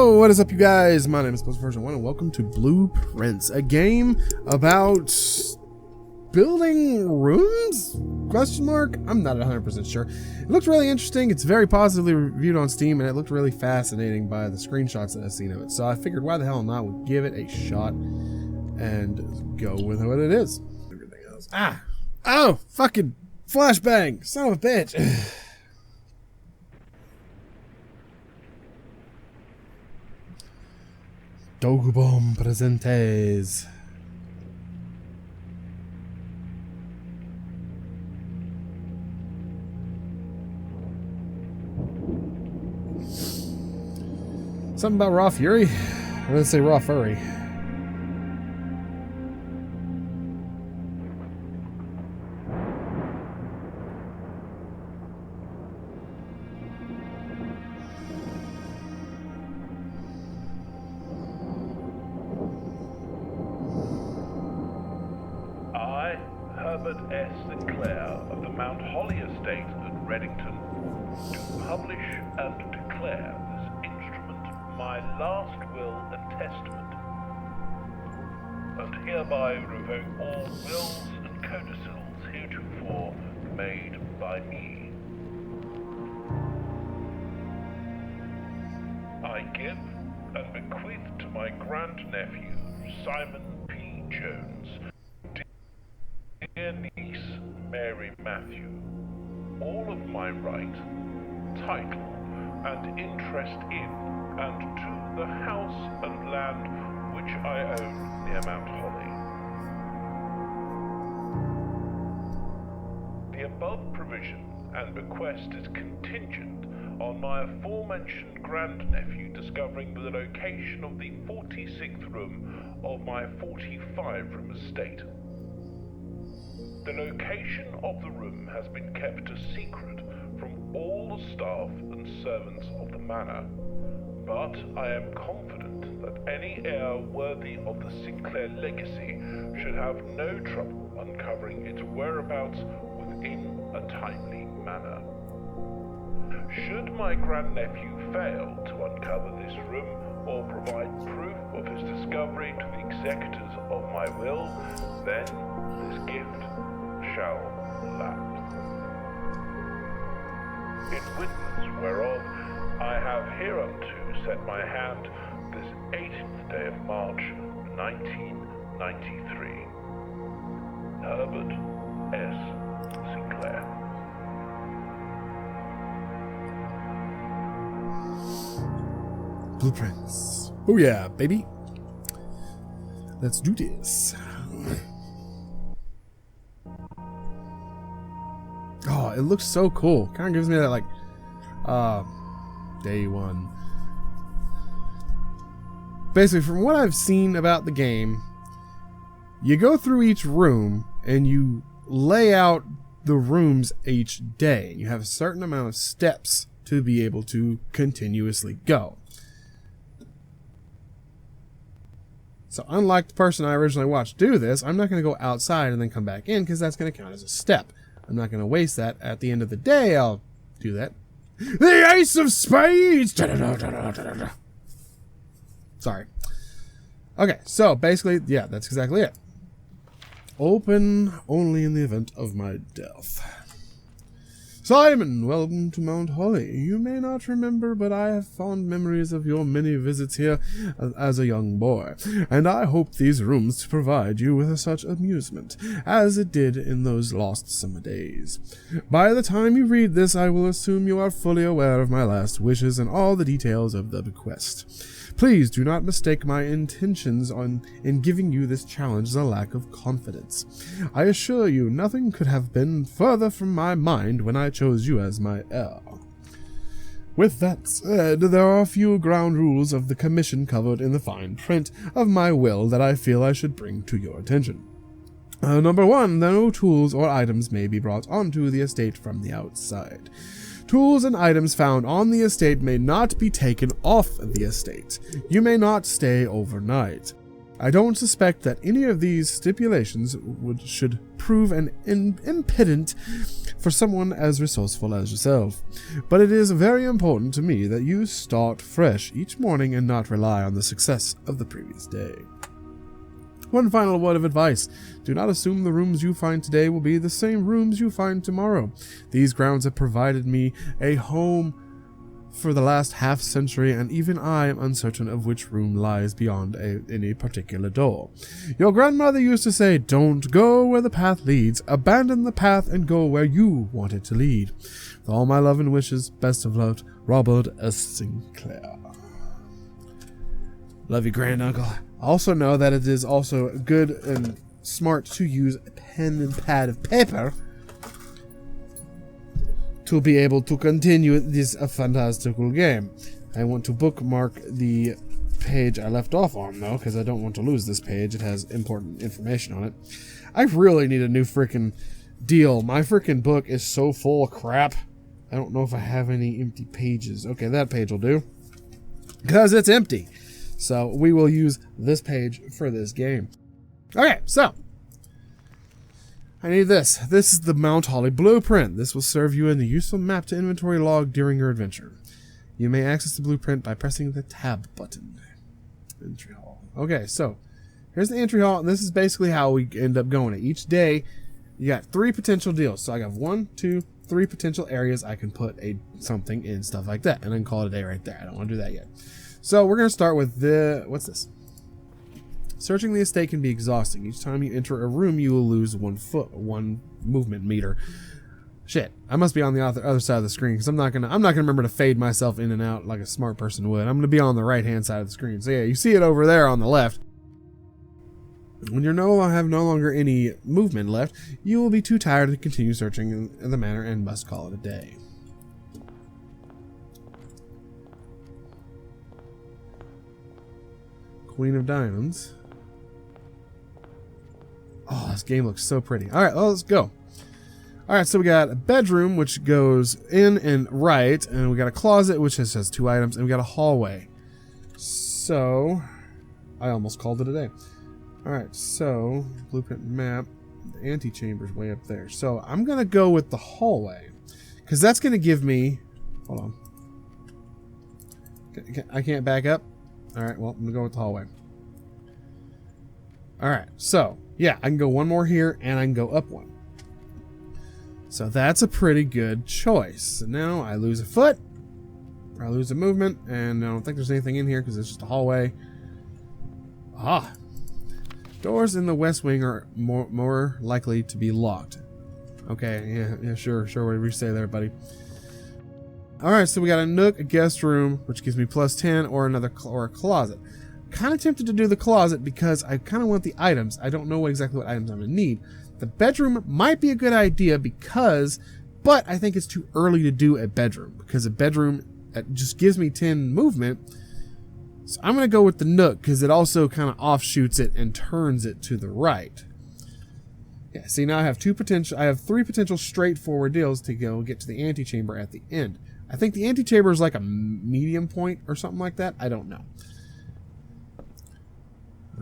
Yo, what is up, you guys? My name is Version 1, and welcome to Blueprints, a game about building rooms? Question mark? I'm not 100% sure. It looked really interesting. It's very positively reviewed on Steam, and it looked really fascinating by the screenshots that I've seen of it. So I figured, why the hell not? We'll give it a shot and go with what it is. Everything else. Oh, fucking flashbang! Son of a bitch! Dogubom presentes. Something about raw fury? Or let's say raw furry. S. Sinclair of the Mount Holly estate at Reddington, do publish and declare this instrument my last will and testament, and hereby revoke all wills and codicils heretofore made by me. I give and bequeath to my grandnephew, Simon P. Jones, dear niece, Mary Matthew, all of my right, title, and interest in and to the house and land which I own near Mount Holly. The above provision and bequest is contingent on my aforementioned grandnephew discovering the location of the 46th room of my 45-room estate. The location of the room has been kept a secret from all the staff and servants of the manor, but I am confident that any heir worthy of the Sinclair legacy should have no trouble uncovering its whereabouts within a timely manner. Should my grandnephew fail to uncover this room or provide proof of his discovery to the executors of my will, then this gift shall lapse. In witness whereof I have hereunto set my hand this 18th day of March, 1993. Herbert S. Sinclair. Blueprints. Oh yeah, baby. Let's do this. Oh, it looks so cool. Kind of gives me that, like, day one. Basically, from what I've seen about the game, you go through each room and you lay out the rooms each day. You have a certain amount of steps to be able to continuously go. So unlike the person I originally watched do this, I'm not going to go outside and then come back in, because that's going to count as a step. I'm not going to waste that. At the end of the day, I'll do that. The Ace of Spades! Sorry. Okay, so basically, yeah, that's exactly it. Open only in the event of my death. Simon, welcome to Mount Holly. You may not remember, but I have fond memories of your many visits here as a young boy, and I hope these rooms to provide you with such amusement as it did in those lost summer days. By the time you read this, I will assume you are fully aware of my last wishes and all the details of the bequest. Please do not mistake my intentions in giving you this challenge as a lack of confidence. I assure you, nothing could have been further from my mind when I chose you as my heir. With that said, there are a few ground rules of the commission covered in the fine print of my will that I feel I should bring to your attention. Number 1, no tools or items may be brought onto the estate from the outside. Tools and items found on the estate may not be taken off the estate. You may not stay overnight. I don't suspect that any of these stipulations should prove an impediment for someone as resourceful as yourself, but it is very important to me that you start fresh each morning and not rely on the success of the previous day. One final word of advice. Do not assume the rooms you find today will be the same rooms you find tomorrow. These grounds have provided me a home for the last half century, and even I am uncertain of which room lies beyond any particular door. Your grandmother used to say, "Don't go where the path leads. Abandon the path and go where you want it to lead." With all my love and wishes, best of luck, Robert S. Sinclair. Love you, granduncle. Also know that it is also good and smart to use a pen and pad of paper to be able to continue this fantastical game. I want to bookmark the page I left off on, though, because I don't want to lose this page. It has important information on it. I really need a new freaking deal. My freaking book is so full of crap. I don't know if I have any empty pages. Okay, that page will do, because it's empty. So we will use this page for this game. Okay, so I need this. This is the Mount Holly blueprint. This will serve you in the useful map to inventory log during your adventure. You may access the blueprint by pressing the tab button. Entry hall. Okay, so here's the entry hall, and this is basically how we end up going. Each day, you got 3 potential deals. So I got 1, 2, 3 potential areas I can put something in, stuff like that, and then call it a day right there. I don't want to do that yet. So we're going to start with what's this? Searching the estate can be exhausting. Each time you enter a room, you will lose 1 movement meter. Shit, I must be on the other side of the screen, because I'm not gonna remember to fade myself in and out like a smart person would. I'm gonna be on the right hand side of the screen. So yeah, you see it over there on the left. When you have no longer any movement left, you will be too tired to continue searching in the manor and must call it a day. Queen of Diamonds. Oh, this game looks so pretty. All right, well, let's go. All right, so we got a bedroom, which goes in and right, and we got a closet, which has 2 items, and we got a hallway. So, I almost called it a day. All right, so, blueprint map, the antechamber's way up there. So, I'm going to go with the hallway, because that's going to give me, hold on. I can't back up? All right, well, I'm going to go with the hallway. All right, so, yeah, I can go 1 more here, and I can go up 1. So that's a pretty good choice. So now I lose a foot, or I lose a movement, and I don't think there's anything in here because it's just a hallway. Ah. Doors in the west wing are more likely to be locked. Okay, yeah, sure, whatever you say there, buddy. Alright, so we got a nook, a guest room, which gives me +10, or a closet. Kind of tempted to do the closet because I kind of want the items. I don't know exactly what items I'm going to need. The bedroom might be a good idea but I think it's too early to do a bedroom, because a bedroom just gives me 10 movement. So I'm going to go with the nook because it also kind of offshoots it and turns it to the right. Yeah, see, now I have 3 potential straightforward deals to go get to the antechamber at the end. I think the antechamber is like a medium point or something like that. I don't know.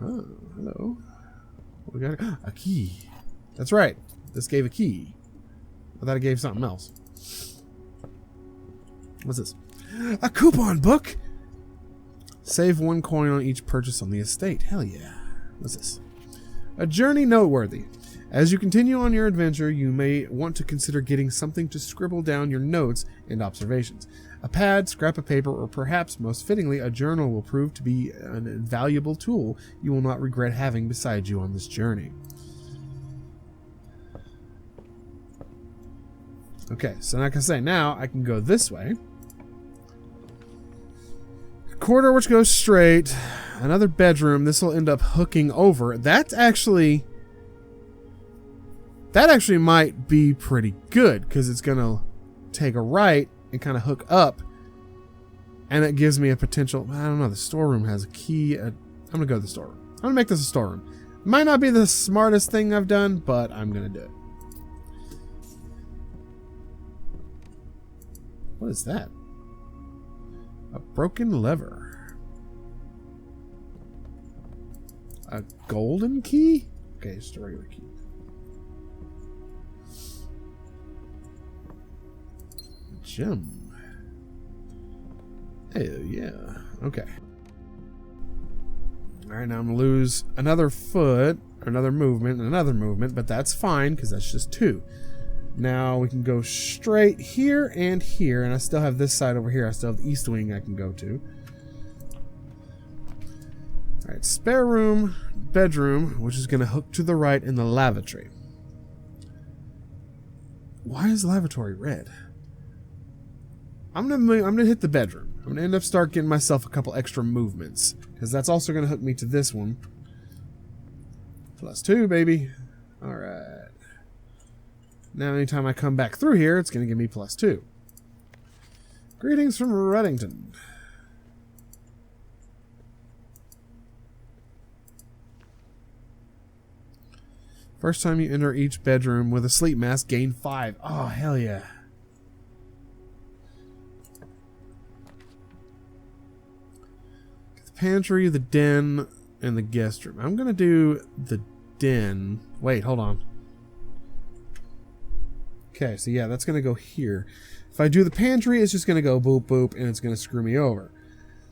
Oh, hello. We got a key. That's right. This gave a key. I thought it gave something else. What's this? A coupon book! Save 1 coin on each purchase on the estate. Hell yeah. What's this? A journey noteworthy. As you continue on your adventure, you may want to consider getting something to scribble down your notes and observations. A pad, scrap of paper, or perhaps, most fittingly, a journal will prove to be an invaluable tool you will not regret having beside you on this journey. Okay, so like I say, now I can go this way. A corridor which goes straight. Another bedroom. This will end up hooking over. That actually might be pretty good, because it's going to take a right and kind of hook up. And it gives me a potential... I don't know. The storeroom has a key. I'm going to go to the storeroom. I'm going to make this a storeroom. Might not be the smartest thing I've done, but I'm going to do it. What is that? A broken lever. A golden key? Okay, just a regular key. Gem. Hell yeah. Okay. Alright, now I'm going to lose another foot, or another movement, but that's fine, because that's just 2. Now we can go straight here, and I still have this side over here. I still have the east wing I can go to. Alright, spare room, bedroom, which is going to hook to the right in the lavatory. Why is the lavatory red? I'm gonna hit the bedroom. I'm gonna start getting myself a couple extra movements, because that's also gonna hook me to this one. +2, baby. All right. Now, anytime I come back through here, it's gonna give me +2. Greetings from Reddington. First time you enter each bedroom with a sleep mask, gain 5. Oh, hell yeah. Pantry, the den, and the guest room. I'm gonna do the den. Wait, hold on. Okay, so yeah, that's gonna go here. If I do the pantry, it's just gonna go boop boop, and it's gonna screw me over.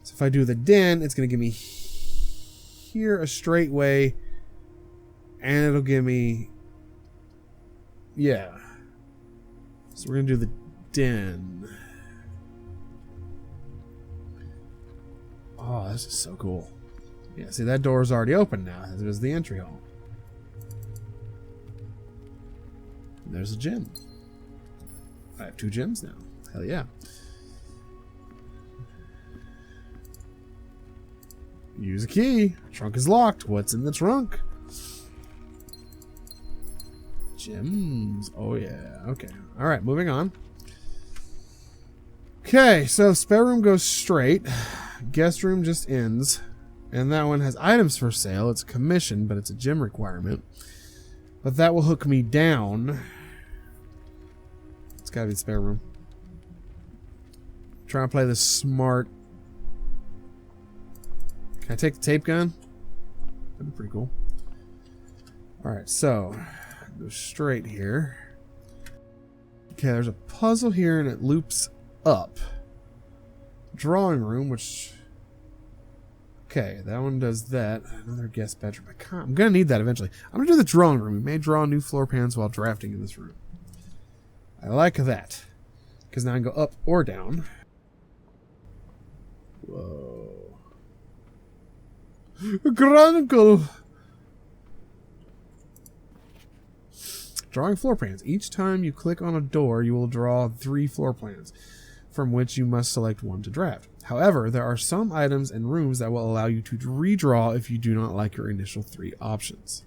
So if I do the den, it's gonna give me here a straight way, and it'll give me, yeah. So we're gonna do the den. Oh, this is so cool. Yeah, see, that door is already open now. It was the entry hall. And there's a gym. I have 2 gyms now. Hell yeah. Use a key. Trunk is locked. What's in the trunk? Gyms. Oh, yeah. Okay. All right, moving on. Okay, so spare room goes straight. Guest room just ends. And that one has items for sale. It's a commission, but it's a gym requirement. But that will hook me down. It's gotta be the spare room. Trying to play this smart. Can I take the tape gun? That'd be pretty cool. Alright, so go straight here. Okay, there's a puzzle here and it loops up. Drawing room, which... Okay, that one does that. Another guest bedroom. I'm going to need that eventually. I'm going to do the drawing room. We may draw new floor plans while drafting in this room. I like that. Because now I can go up or down. Whoa. Chronicle! Drawing floor plans. Each time you click on a door, you will draw 3 floor plans, from which you must select one to draft. However, there are some items and rooms that will allow you to redraw if you do not like your initial 3 options.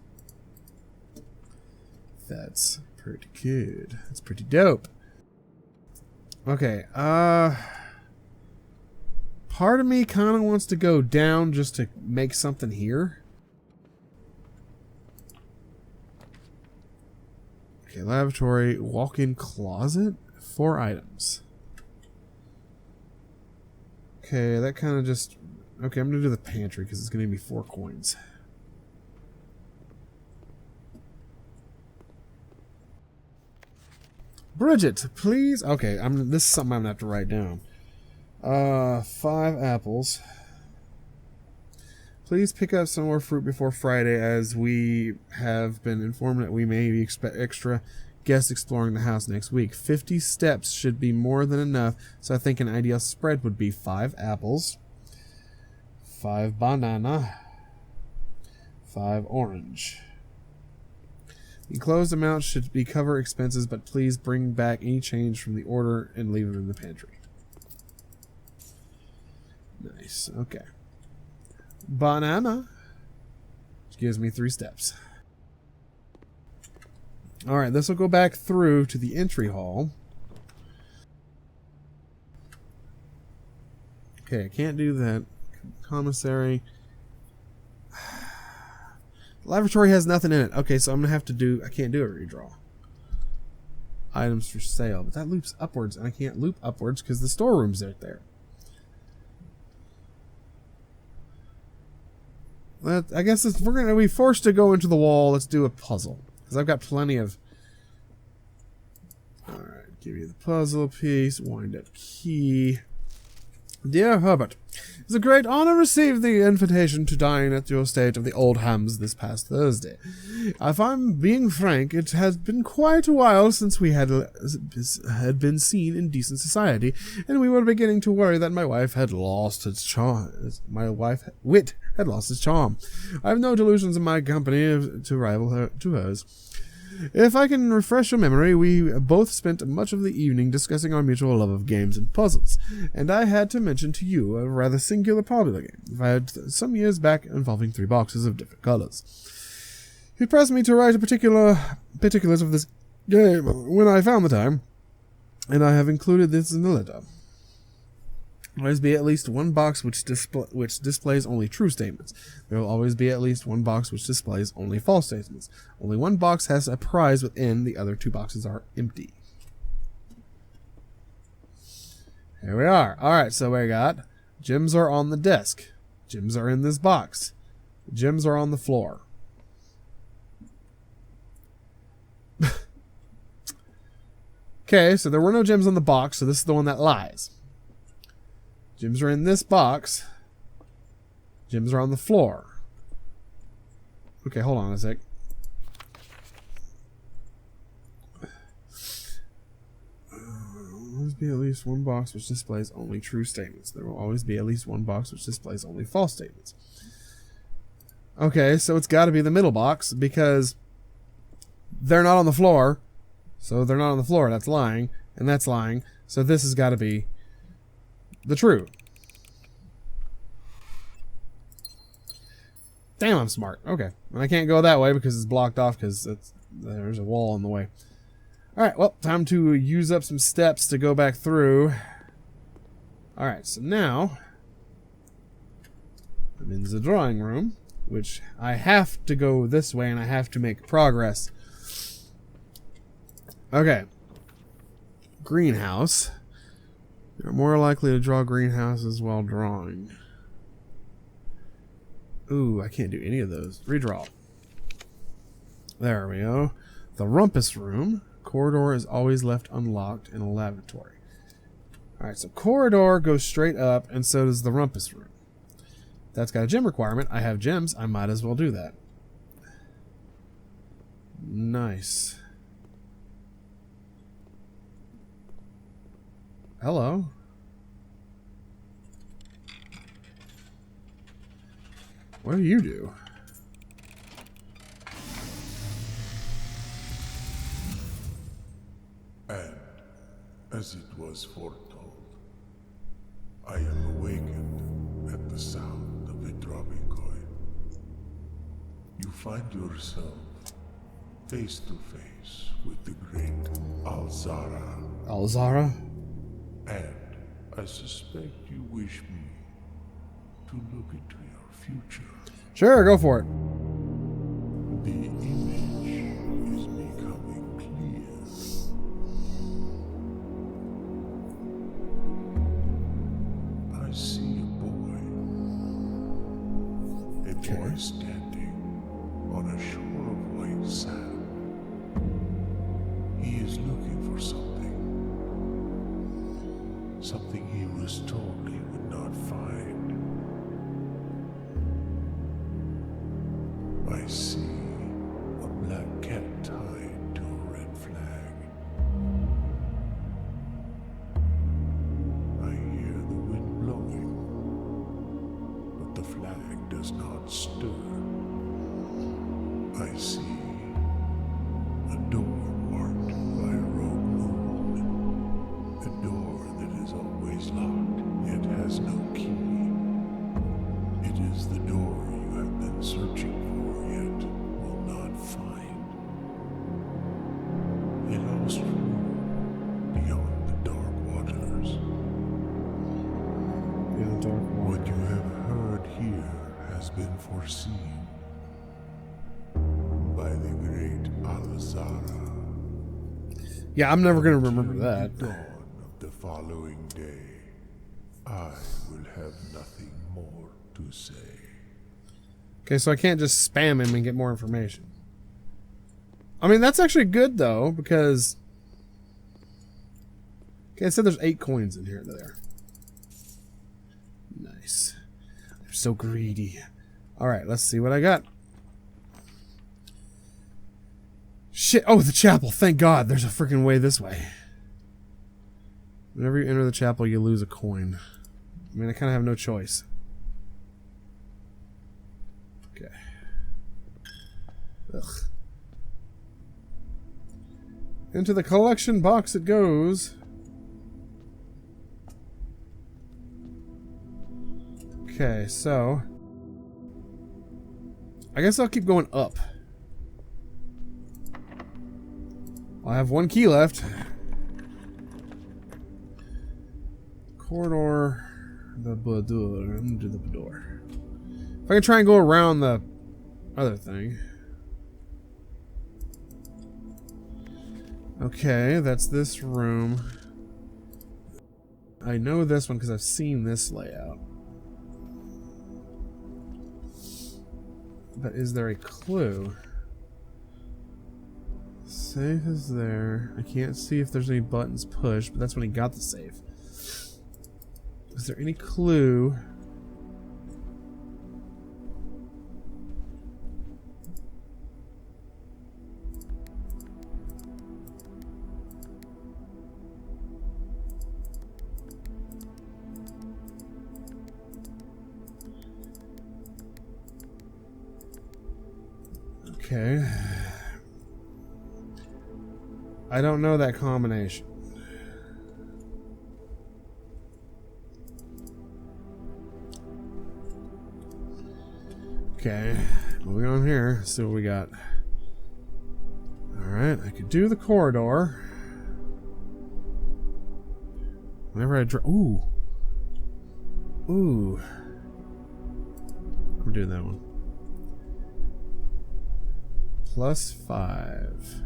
That's pretty good. That's pretty dope. Okay, part of me kind of wants to go down just to make something here. Okay, lavatory, walk-in closet, 4 items. Okay, that kind of just... Okay, I'm going to do the pantry because it's going to give me 4 coins. Bridget, please... Okay, this is something I'm going to have to write down. 5 apples. Please pick up some more fruit before Friday, as we have been informed that we may expect extra guests exploring the house next week. 50 steps should be more than enough, so I think an ideal spread would be 5 apples, 5 banana, 5 orange. The enclosed amount should be cover expenses, but please bring back any change from the order and leave them in the pantry. Nice, okay. Banana, which gives me 3 steps. Alright, this will go back through to the entry hall. Okay, I can't do that. Commissary. Lavatory has nothing in it. Okay, so I'm going to have to do... I can't do a redraw. Items for sale. But that loops upwards, and I can't loop upwards because the storeroom's right there. I guess if we're going to be forced to go into the wall, let's do a puzzle. Because I've got plenty of... Alright, give you the puzzle piece. Wind up key. Dear Herbert, it's a great honor to receive the invitation to dine at your estate of the Old Hams this past Thursday. If I'm being frank, it has been quite a while since we had been seen in decent society, and we were beginning to worry that my wife had lost its charm. Wit had lost its charm. I have no delusions in my company to rival her to hers. If I can refresh your memory, we both spent much of the evening discussing our mutual love of games and puzzles, and I had to mention to you a rather singular popular game I had some years back involving 3 boxes of different colors. He pressed me to write particulars of this game when I found the time, and I have included this in the letter. There will always be at least one box which displays only true statements. There will always be at least one box which displays only false statements. Only one box has a prize within, the other 2 boxes are empty. Here we are. Alright, so we got gems are on the desk. Gems are in this box. Gems are on the floor. Okay, so there were no gems on the box, so this is the one that lies. Gems are in this box. Gems are on the floor. Okay, hold on a sec. There will always be at least one box which displays only true statements. There will always be at least one box which displays only false statements. Okay, so it's got to be the middle box because they're not on the floor. So they're not on the floor. That's lying, and that's lying. So this has got to be the true. Damn, I'm smart. Okay. And I can't go that way because it's blocked off because there's a wall in the way. Alright, well, time to use up some steps to go back through. Alright, so now I'm in the drawing room, which I have to go this way and I have to make progress. Okay. Greenhouse. You're more likely to draw greenhouses while drawing. Ooh, I can't do any of those. Redraw. There we go. The rumpus room. Corridor is always left unlocked in a lavatory. Alright, so corridor goes straight up, and so does the rumpus room. That's got a gem requirement. I have gems. I might as well do that. Nice. Hello. What do you do? And, as it was foretold, I am awakened at the sound of a dropping coin. You find yourself face to face with the great Alzara. Alzara? And I suspect you wish me to look into your future. Sure, go for it. The image is becoming clear. I see a boy. A boy standing on a shore of white sand. He is looking for something. Something he was told he would not find. I see a black cat tied to a red flag. I hear the wind blowing, but the flag does not stir. I see a door marked by a rogue moon. A door that is always locked, yet has no key. It is the door you have been searching for, yet will not find. A lost room beyond the dark waters. Beyond dark water. What you have heard here has been foreseen by the great Alzara. Yeah, I'm never going to remember that. During the dawn of the following day, I will have nothing more to say. Okay, so I can't just spam him and get more information. I mean, that's actually good, though, because... Okay, I said there's 8 coins in here there. Nice. I'm so greedy. Alright, let's see what I got. Shit. Oh, the chapel. Thank God. There's a freaking way this way. Whenever you enter the chapel, you lose a coin. I mean, I kind of have no choice. Okay. Ugh. Into the collection box it goes. Okay, so... I guess I'll keep going up. I have 1 key left. Corridor... The boudoir. I'm gonna do the boudoir. If I can try and go around the other thing. Okay, that's this room. I know this one because I've seen this layout. But is there a clue? Safe is there. I can't see if there's any buttons pushed, but that's when he got the safe. Is there any clue? Okay. I don't know that combination. Okay, moving on here. Let's see what we got. Alright, I could do the corridor. Whenever I ooh. Ooh. I'm doing that one. +5.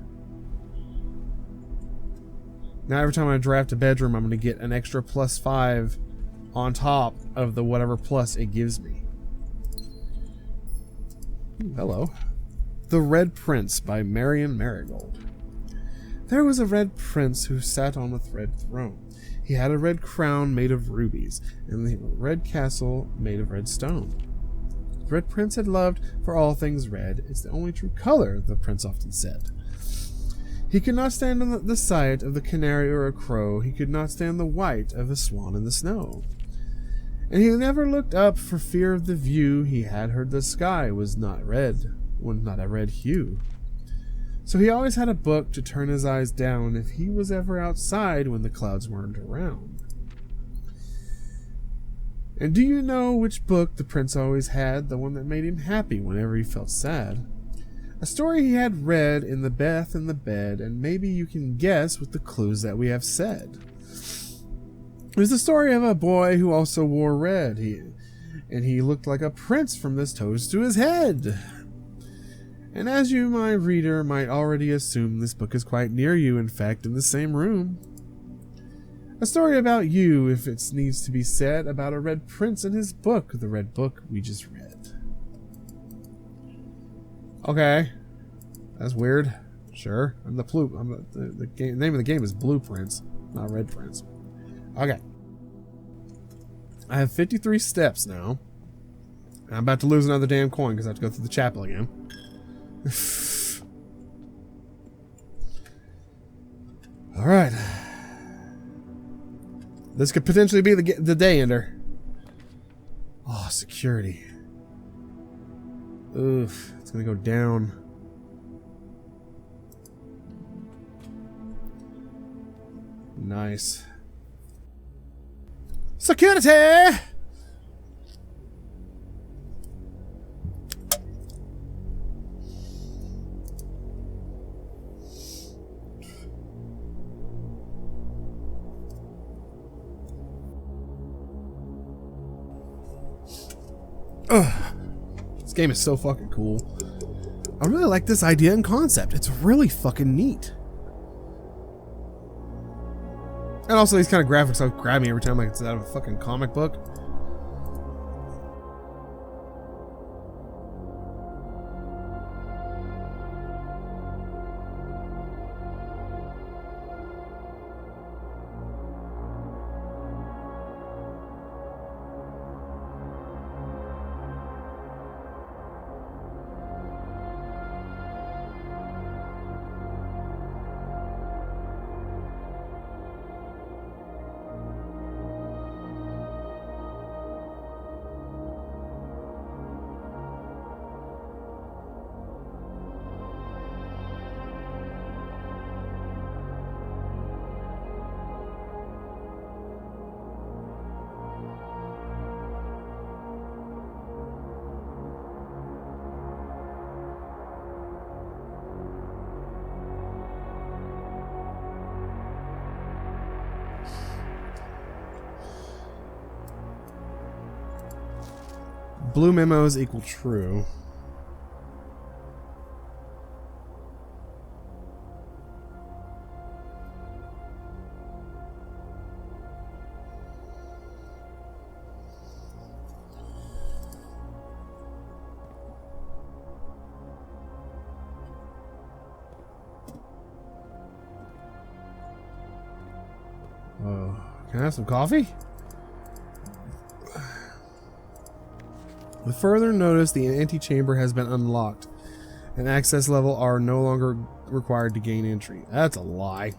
Now every time I draft a bedroom, I'm going to get an extra +5 on top of the whatever plus it gives me. Ooh, hello. The Red Prince by Marion Marigold. There was a red prince who sat on a red throne. He had a red crown made of rubies, and a red castle made of red stone. The Red Prince had loved for all things red. It's the only true color, the prince often said. He could not stand on the sight of the canary or a crow. He could not stand the white of a swan in the snow. And he never looked up for fear of the view. He had heard the sky was not red, not a red hue. So he always had a book to turn his eyes down if he was ever outside when the clouds weren't around. And do you know which book the prince always had? The one that made him happy whenever he felt sad. A story he had read in the bath and the bed, and maybe you can guess with the clues that we have said. It was the story of a boy who also wore red. He looked like a prince from his toes to his head. And as you, my reader, might already assume, this book is quite near you, in fact, in the same room. A story about you, if it needs to be said, about a red prince and his book, the red book we just read. Okay, that's weird. Sure, the name of the game is Blueprints, not Red Prince. Okay, I have 53 steps now. I'm about to lose another damn coin because I have to go through the chapel again. All right, this could potentially be the day ender. Oh, security. Oof, it's gonna go down. Nice. Security! Ugh. This game is so fucking cool. I really like this idea and concept. It's really fucking neat. And also these kind of graphics will grab me every time like it's out of a fucking comic book. blue memos equal true. Can I have some coffee? With further notice, the antechamber has been unlocked, and access level are no longer required to gain entry. That's a lie.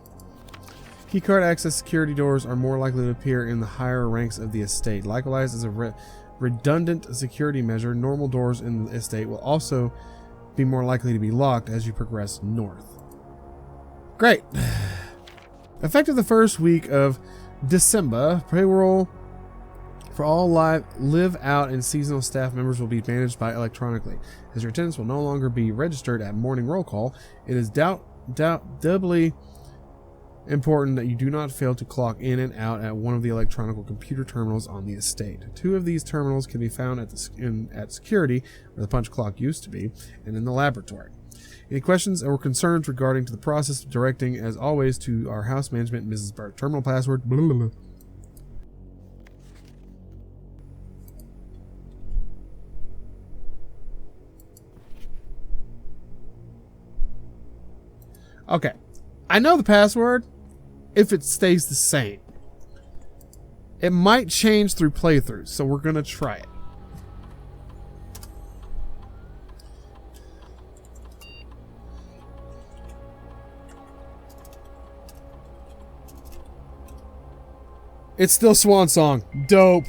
Keycard access security doors are more likely to appear in the higher ranks of the estate. Likewise, as a redundant security measure, normal doors in the estate will also be more likely to be locked as you progress north. Great. Effective the first week of December, payroll for all live out and seasonal staff members will be managed by electronically. As your attendance will no longer be registered at morning roll call, it is doubly important that you do not fail to clock in and out at one of the electronic computer terminals on the estate. 2 of these terminals can be found at security, where the punch clock used to be, and in the laboratory. Any questions or concerns regarding to the process of directing, as always, to our house management, Mrs. Burke. Terminal password, blah, blah, blah. Okay. I know the password if it stays the same. It might change through playthroughs, so we're going to try it. It's still Swan Song. Dope.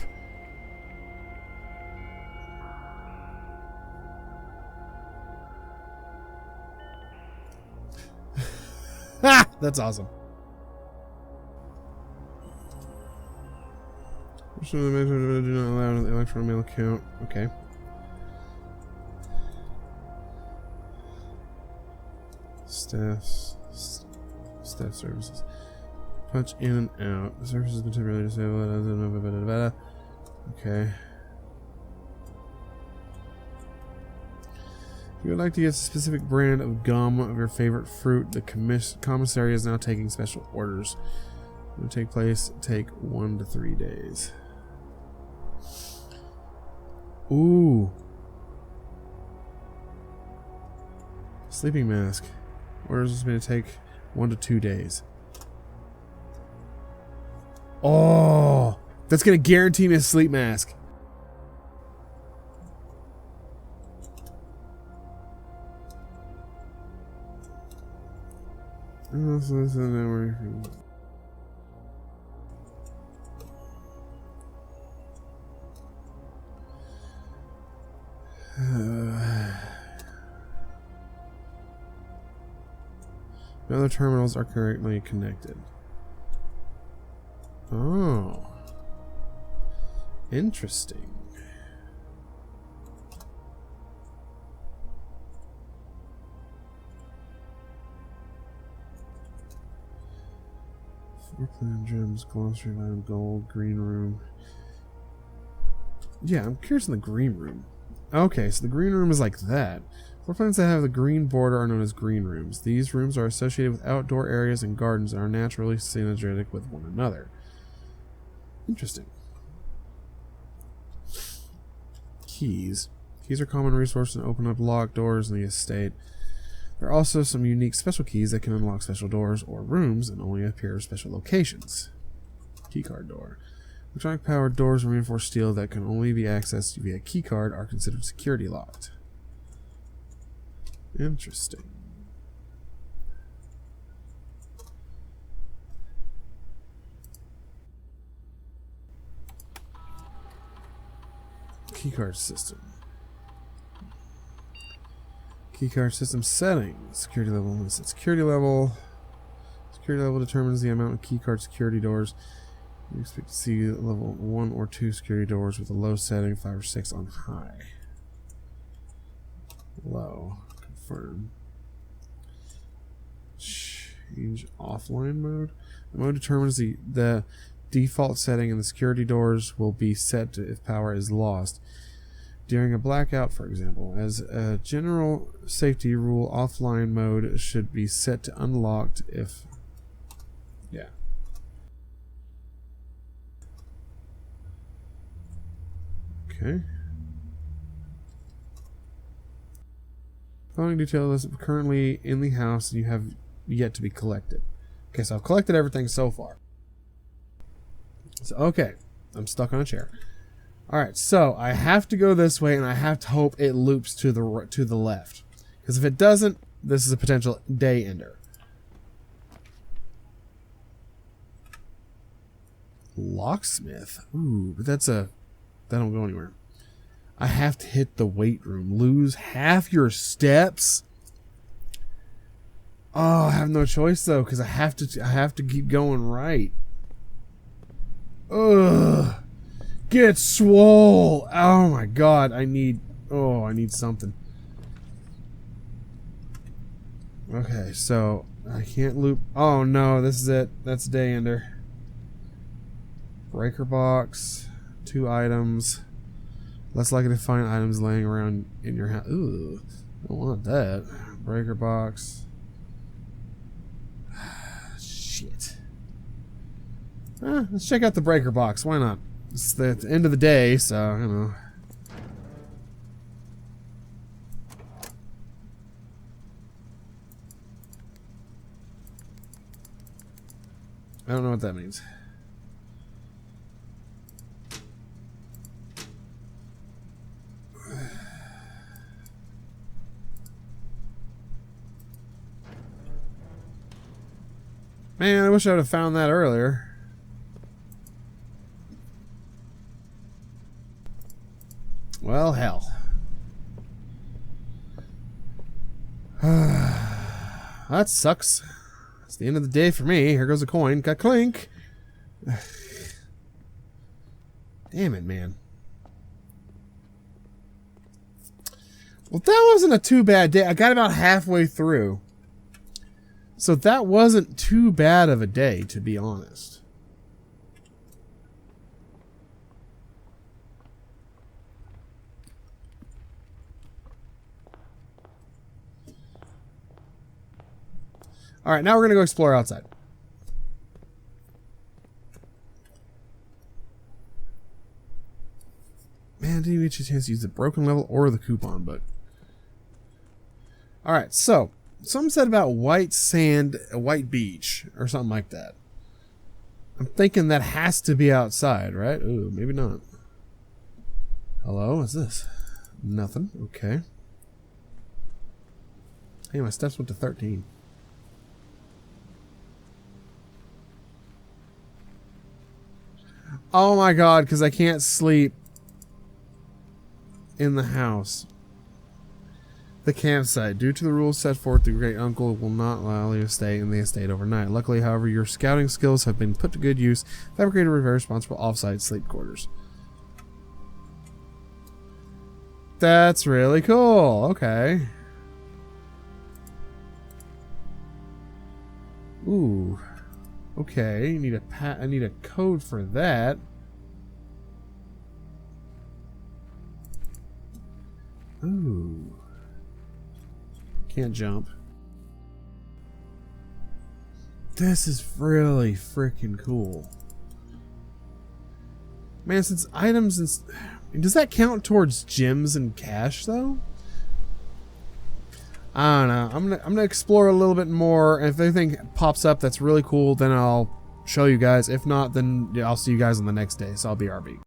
Ha! That's awesome. Do not allow an electron mail account. Okay. Staff services. Punch in and out. The service has been temporarily disabled. Okay. If you would like to get a specific brand of gum of your favorite fruit, the commissary is now taking special orders. It will take 1 to 3 days. Ooh. Sleeping mask. Orders is going to take 1 to 2 days. Oh, that's going to guarantee me a sleep mask. The other terminals are currently connected. Oh. Interesting. Floor plan gems, glossary line, gold, green room. Yeah, I'm curious in the green room. Okay, so the green room is like that. Floor plans that have the green border are known as green rooms. These rooms are associated with outdoor areas and gardens and are naturally synergetic with one another. Interesting. Keys. Keys are common resources to open up locked doors in the estate. There are also some unique special keys that can unlock special doors or rooms and only appear in special locations. Keycard door. Electronic powered doors and reinforced steel that can only be accessed via keycard are considered security locked. Interesting. Keycard system. Keycard system settings. Security level. Security level. Security level determines the amount of keycard security doors. You expect to see level 1 or 2 security doors with a low setting, 5 or 6 on high. Low. Confirm. Change offline mode. The mode determines the default setting, and the security doors will be set to if power is lost. During a blackout, for example, as a general safety rule, offline mode should be set to unlocked if... Yeah. Okay. Following detail is currently in the house and you have yet to be collected. Okay, so I've collected everything so far. So, okay, I'm stuck on a chair. Alright, so I have to go this way and I have to hope it loops to the left. Because if it doesn't, this is a potential day ender. Locksmith. Ooh, but that don't go anywhere. I have to hit the weight room. Lose half your steps. Oh, I have no choice though, because I have to keep going right. Ugh. Get swole. Oh my god, I need something. Okay, so I can't loop. Oh no, this is it. That's day ender. Breaker box, 2 items. Less likely to find items laying around in your house. Ooh, don't want that. Breaker box. Shit. Let's check out the breaker box. Why not? It's the end of the day, so, you know. I don't know what that means. Man, I wish I would have found that earlier. Well, hell. That sucks. It's the end of the day for me. Here goes a coin. Ka-clink. Damn it, man. Well, that wasn't a too bad day. I got about halfway through. So that wasn't too bad of a day, to be honest. Alright, now we're going to go explore outside. Man, I didn't even get a chance to use the broken level or the coupon book. Alright, so... Something said about white sand, a white beach, or something like that. I'm thinking that has to be outside, right? Ooh, maybe not. Hello, what's this? Nothing. Okay. Hey, my steps went to 13. Oh my god, because I can't sleep in the house. The campsite. Due to the rules set forth, the great uncle will not allow you to stay in the estate overnight. Luckily, however, your scouting skills have been put to good use. Fabricated a very responsible off-site sleep quarters. That's really cool. Okay. Ooh. Okay. I need a code for that. Ooh. Can't jump. This is really freaking cool. Man, since items and... Does that count towards gems and cash, though? I don't know. I'm gonna explore a little bit more. And if anything pops up that's really cool, then I'll show you guys. If not, then I'll see you guys on the next day. So I'll be RB.